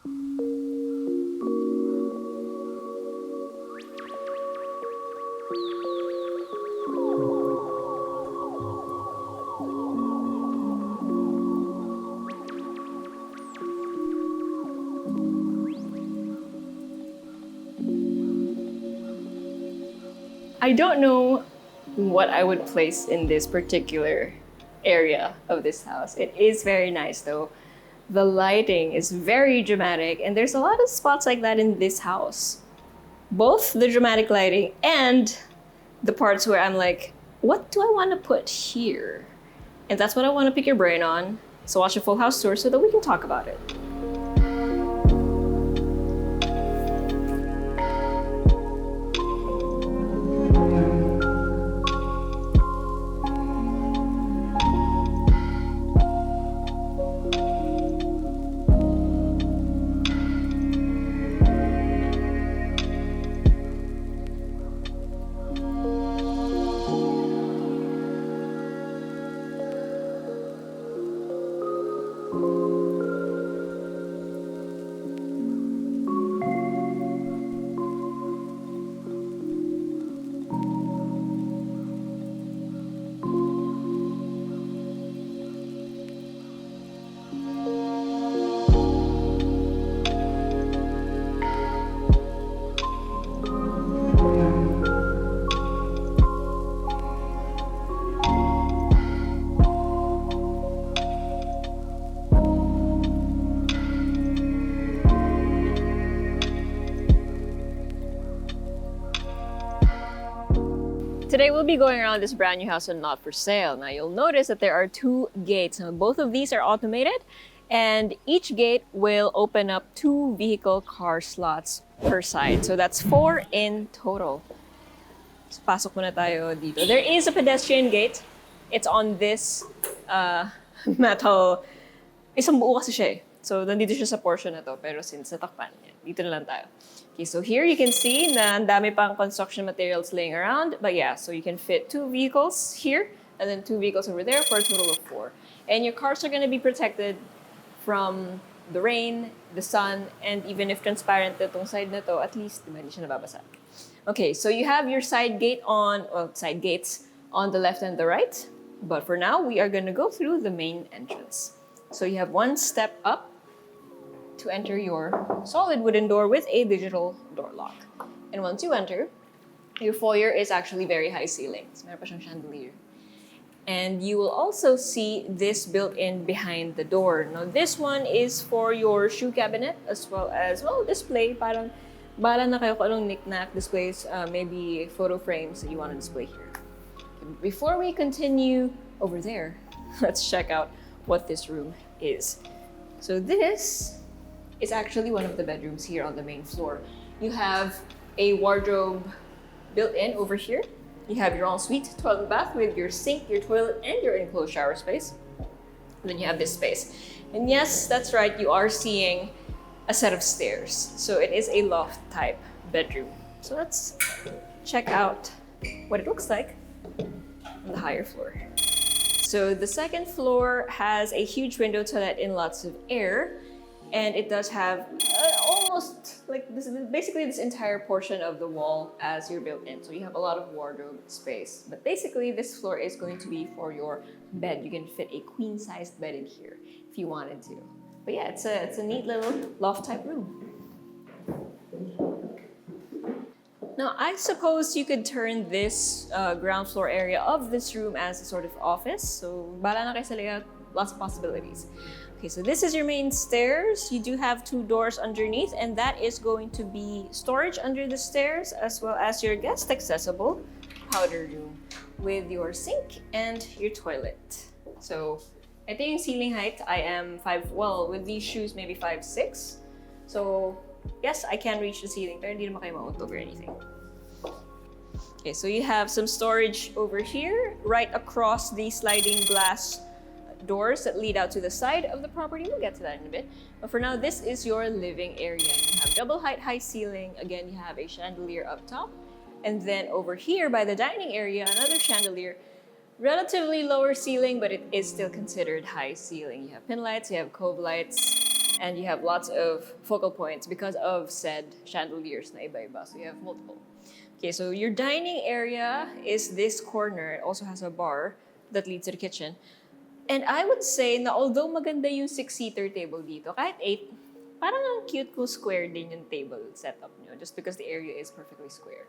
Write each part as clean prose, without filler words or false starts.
I don't know what I would place in this particular area of this house. It is very nice though. The lighting is very dramatic, and there's a lot of spots like that in this house. Both the dramatic lighting and the parts where I'm like, what do I want to put here? And that's what I want to pick your brain on. So watch a full house tour so that we can talk about it. Today we'll be going around this brand new house and not for sale. Now you'll notice that there are two gates. Now both of these are automated, and each gate will open up 2 vehicle car slots per side. So that's 4 in total. So pasok muna tayo dito. There is a pedestrian gate. It's on this metal. Isang buo kasi siya eh. So nandito siya sa portion na to, pero since natakpan niya, dito na lang tayo. Okay, so here you can see na ang dami pang construction materials laying around. But yeah, so you can fit 2 vehicles here and then 2 vehicles over there for a total of 4. And your cars are going to be protected from the rain, the sun, and even if transparent na itong side na to, at least hindi siya nababasa. Okay, so you have your side gates on the left and the right. But for now, we are going to go through the main entrance. So you have 1 step up to enter your solid wooden door with a digital door lock. And once you enter, your foyer is actually very high ceiling. So meron pa siyang chandelier. And you will also see this built-in behind the door. Now this one is for your shoe cabinet as well as, display. Parang bahala na kayo kung anong knick-knack displays, maybe photo frames that you want to display here. Before we continue over there, let's check out what this room is. So this is actually one of the bedrooms here on the main floor. You have a wardrobe built in over here. You have your ensuite toilet bath with your sink, your toilet, and your enclosed shower space. And then you have this space. And yes, that's right, you are seeing a set of stairs. So it is a loft type bedroom. So let's check out what it looks like on the higher floor. So the second floor has a huge window to let in lots of air. And it does have almost like this, basically this entire portion of the wall as you're built in. So you have a lot of wardrobe space. But basically this floor is going to be for your bed. You can fit a queen-sized bed in here if you wanted to. But yeah, it's a neat little loft type room. Now I suppose you could turn this ground floor area of this room as a sort of office. So bahala na kayo sa layout, lots of possibilities. Okay, so this is your main stairs. You do have 2 doors underneath, and that is going to be storage under the stairs as well as your guest accessible powder room with your sink and your toilet. So I think ceiling height, I am with these shoes, maybe 5'6". So yes, I can reach the ceiling, pero hindi naman kayo mautog or anything. Okay, so you have some storage over here, right across the sliding glass doors that lead out to the side of the property. We'll get to that in a bit. But for now, this is your living area. You have double height, high ceiling. Again, you have a chandelier up top. And then over here by the dining area, another chandelier. Relatively lower ceiling, but it is still considered high ceiling. You have pin lights, you have cove lights, And you have lots of focal points because of said chandeliers na iba-iba. So you have multiple. Okay, so your dining area is this corner. It also has a bar that leads to the kitchen. And I would say na although maganda yung 6-seater table dito, kahit 8, parang ang cute kung square din yung table setup nyo just because the area is perfectly square.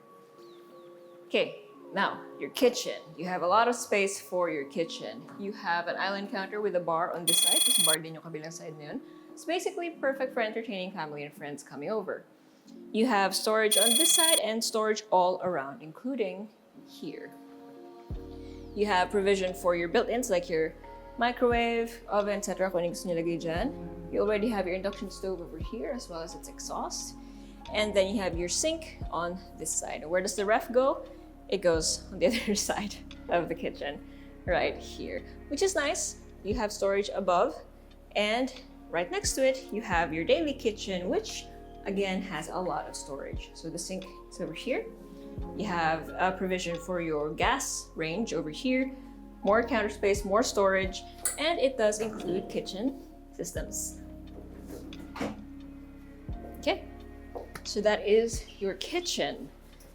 Okay, now, your kitchen. You have a lot of space for your kitchen. You have an island counter with a bar on this side. This bar din yung kabilang side na yun. It's basically perfect for entertaining family and friends coming over. You have storage on this side and storage all around, including here. You have provision for your built-ins like your microwave, oven, etc. Kung ano gusto nyo lagay dyan. You already have your induction stove over here as well as its exhaust. And then you have your sink on this side. And where does the ref go? It goes on the other side of the kitchen, right here, which is nice. You have storage above, and right next to it, you have your daily kitchen, which again has a lot of storage. So the sink is over here. You have a provision for your gas range over here, more counter space, more storage, and it does include kitchen systems. Okay, so that is your kitchen.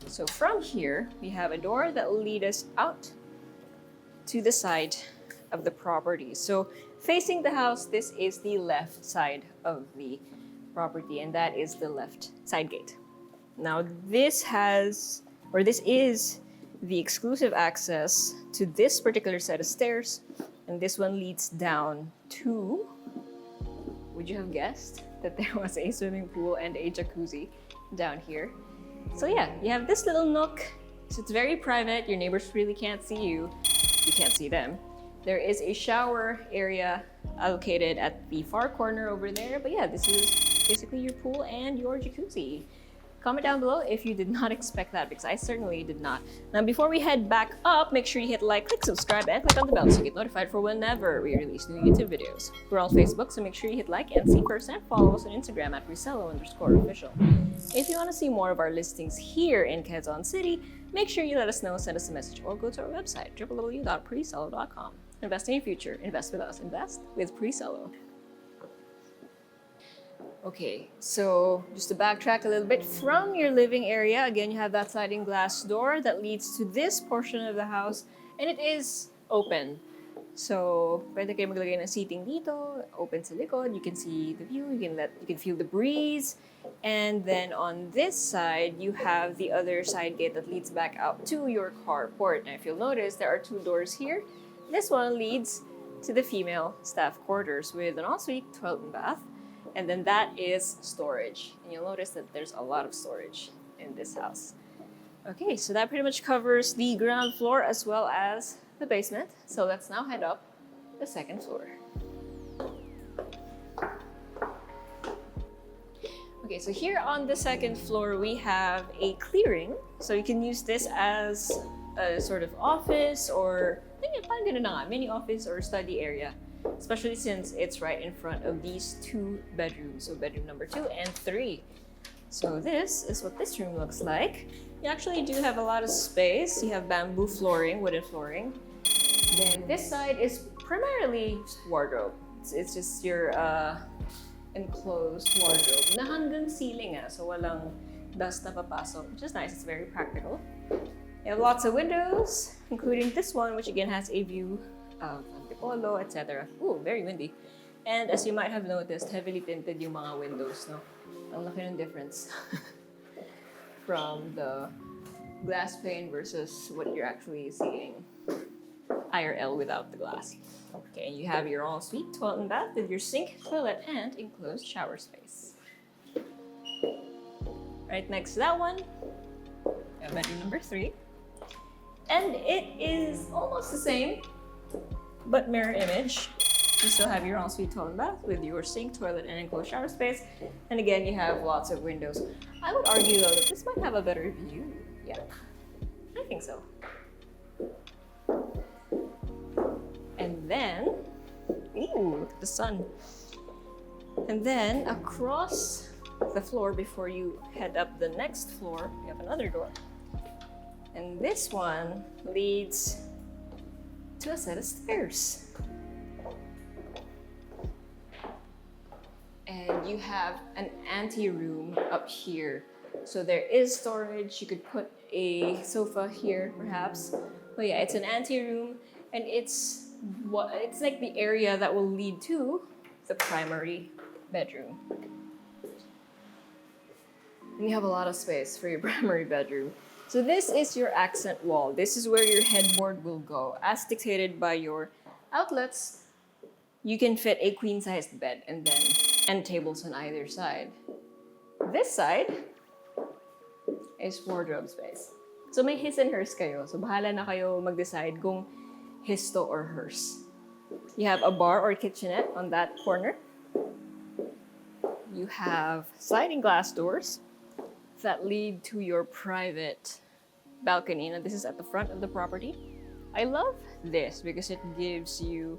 So from here, we have a door that will lead us out to the side of the property. So facing the house, this is the left side of the property, and that is the left side gate. Now this is the exclusive access to this particular set of stairs, and this one leads down to, would you have guessed that there was a swimming pool and a jacuzzi down here? So yeah, you have this little nook, so it's very private. Your neighbors really can't see you. You can't see them. There is a shower area allocated at the far corner over there. But yeah, this is basically your pool and your jacuzzi. Comment down below if you did not expect that, because I certainly did not. Now, before we head back up, make sure you hit like, click subscribe, and click on the bell so you get notified for whenever we release new YouTube videos. We're on Facebook, so make sure you hit like and see first, and follow us on Instagram at Presello_official. If you want to see more of our listings here in Quezon City, make sure you let us know, send us a message, or go to our website, www.presello.com. Invest in your future. Invest with us. Invest with Presello. Okay, so just to backtrack a little bit, from your living area, again, you have that sliding glass door that leads to this portion of the house, and it is open. So, pwede kayo maglagay ng seating dito, open sa likod, you can see the view, you can feel the breeze. And then on this side, you have the other side gate that leads back out to your carport. Now, if you'll notice, there are 2 doors here. This one leads to the female staff quarters with an ensuite, toilet and bath. And then that is storage. And you'll notice that there's a lot of storage in this house. Okay, so that pretty much covers the ground floor as well as the basement. So let's now head up the second floor. Okay, so here on the second floor, we have a clearing. So you can use this as a sort of office or mini office or study area. Especially since it's right in front of these 2 bedrooms, so bedroom number 2 and 3. So this is what this room looks like. You actually do have a lot of space. You have bamboo flooring, wooden flooring. Then this side is primarily wardrobe. It's just your enclosed wardrobe na hanggang ceiling so walang dust na papasok, which is nice. It's very practical. You have lots of windows, including this one, which again has a view of Antipolo, etc. Ooh, very windy. And as you might have noticed, heavily tinted yung mga windows, no? Ang laki ng difference from the glass pane versus what you're actually seeing IRL without the glass. Okay, you have your ensuite, toilet and bath with your sink, toilet, and enclosed shower space. Right next to that one, we have bedroom number 3. And it is almost the same, but mirror image. You still have your ensuite toilet and bath with your sink, toilet, and enclosed shower space. And again, you have lots of windows. I would argue though that this might have a better view. Yeah, I think so. And then, ooh, look at the sun. And then across the floor before you head up the next floor, you have another door. And this one leads to a set of stairs. And you have an ante-room up here. So there is storage. You could put a sofa here, perhaps. But yeah, it's an ante-room, and it's like the area that will lead to the primary bedroom. And you have a lot of space for your primary bedroom. So this is your accent wall. This is where your headboard will go. As dictated by your outlets, you can fit a queen-sized bed and then end tables on either side. This side is wardrobe space. So may his and hers kayo. So bahala na kayo mag-decide kung his to or hers. You have a bar or kitchenette on that corner. You have sliding glass doors that lead to your private balcony. Now this is at the front of the property. I love this because it gives you,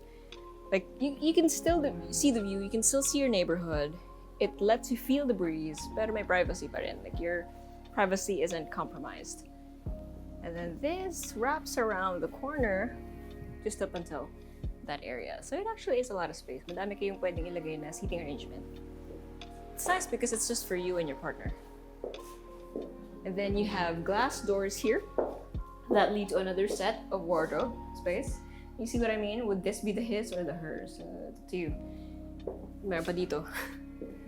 like, you can still see the view, you can still see your neighborhood. It lets you feel the breeze, pero may privacy pa rin. Like, your privacy isn't compromised. And then this wraps around the corner just up until that area. So it actually is a lot of space. Madami kayong pwedeng ilagay na seating arrangement. It's nice because it's just for you and your partner. And then you have glass doors here that lead to another set of wardrobe space. You see what I mean? Would this be the his or the hers? It's up to you. Meron pa dito.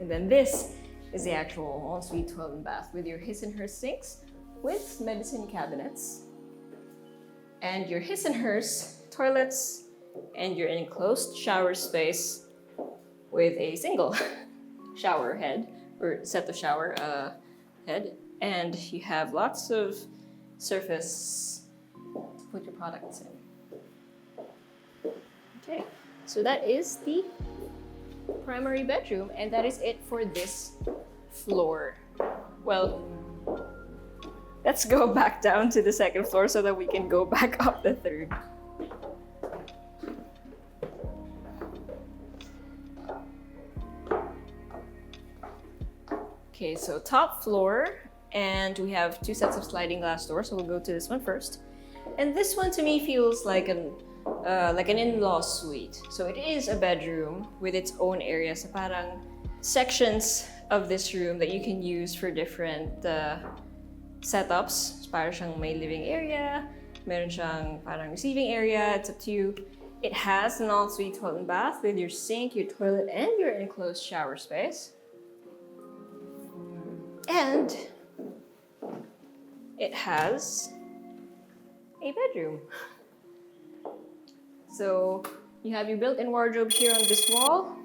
And then this is the actual ensuite toilet and bath with your his and hers sinks with medicine cabinets and your his and hers toilets and your enclosed shower space with a single shower head or set of shower head, and you have lots of surface to put your products in. Okay, so that is the primary bedroom, and that is it for this floor. Well, let's go back down to the second floor so that we can go back up the third. Okay, so top floor, and we have two sets of sliding glass doors, so we'll go to this one first. And this one to me feels like an in-law suite. So it is a bedroom with its own area. So parang sections of this room that you can use for different setups. So parang siyang may living area, meron siyang parang receiving area, it's up to you. It has an ensuite toilet and bath with your sink, your toilet, and your enclosed shower space. And it has a bedroom. So you have your built-in wardrobe here on this wall.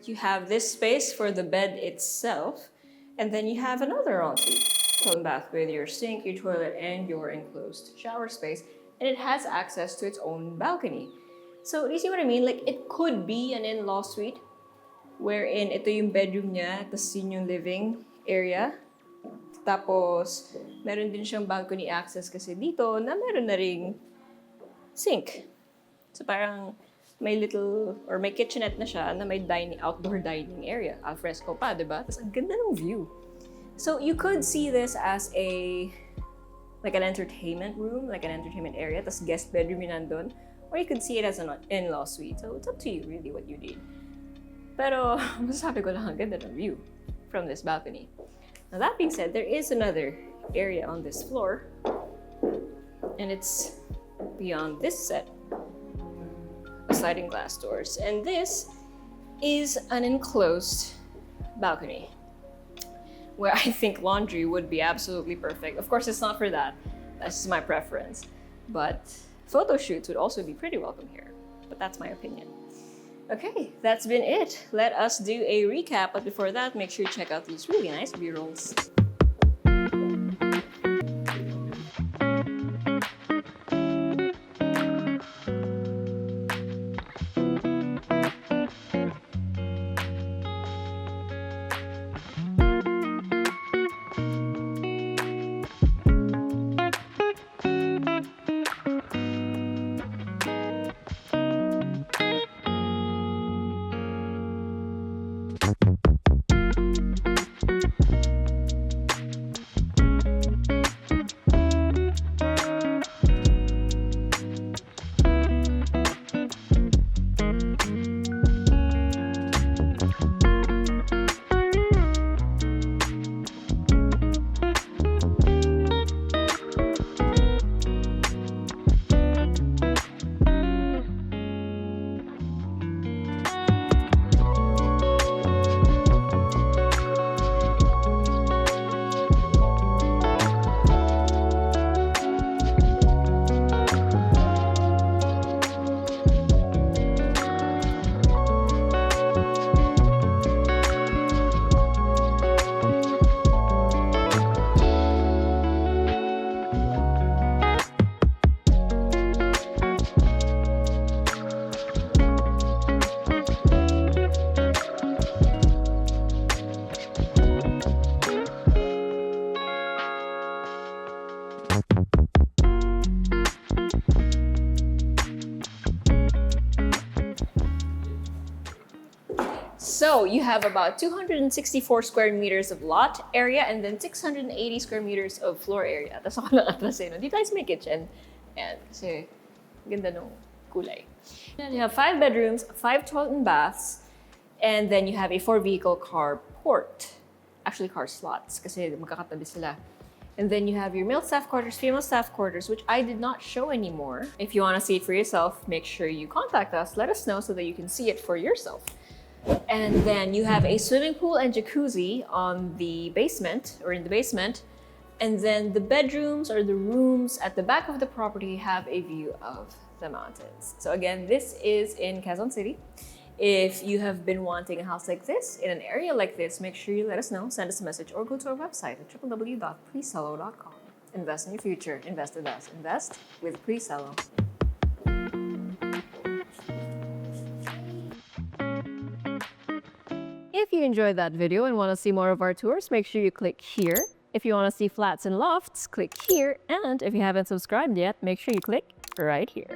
You have this space for the bed itself. And then you have another ensuite toilet and bath with your sink, your toilet, and your enclosed shower space. And it has access to its own balcony. So do you see what I mean? Like, it could be an in-law suite wherein ito yung bedroom niya, tapos yun yung living area. Tapos, meron din siyang balcony access kasi dito na meron na ring sink. So parang may kitchenette na siya na may outdoor dining area. Alfresco pa, diba? Tapos ang ganda ng view. So you could see this as like an entertainment room, like an entertainment area, tapos guest bedroom yun nandun. Or you could see it as an in-law suite. So it's up to you really what you need. Pero masasabi ko lang ang ganda ng view from this balcony. Now that being said, there is another area on this floor, and it's beyond this set of sliding glass doors. And this is an enclosed balcony where I think laundry would be absolutely perfect. Of course, it's not for that. That's just my preference. But photo shoots would also be pretty welcome here. But that's my opinion. Okay, that's been it. Let us do a recap, but before that, make sure you check out these really nice B-rolls. So you have about 264 square meters of lot area and then 680 square meters of floor area. Tapos ako lang atlas eh, no? Dito tayo sa may kitchen. Ayan, kasi ganda nung kulay. And you have 5 bedrooms, 5 toilet and baths, and then you have a 4-vehicle carport. Actually, car slots, kasi magkakatabi sila. And then you have your male staff quarters, female staff quarters, which I did not show anymore. If you want to see it for yourself, make sure you contact us. Let us know so that you can see it for yourself. And then you have a swimming pool and jacuzzi on the basement, or in the basement. And then the bedrooms or the rooms at the back of the property have a view of the mountains. So again, this is in Quezon City. If you have been wanting a house like this, in an area like this, make sure you let us know, send us a message, or go to our website at www.presello.com. Invest in your future. Invest with us. Invest with Presello. If you enjoyed that video and want to see more of our tours, make sure you click here. If you want to see flats and lofts, click here. And if you haven't subscribed yet, make sure you click right here.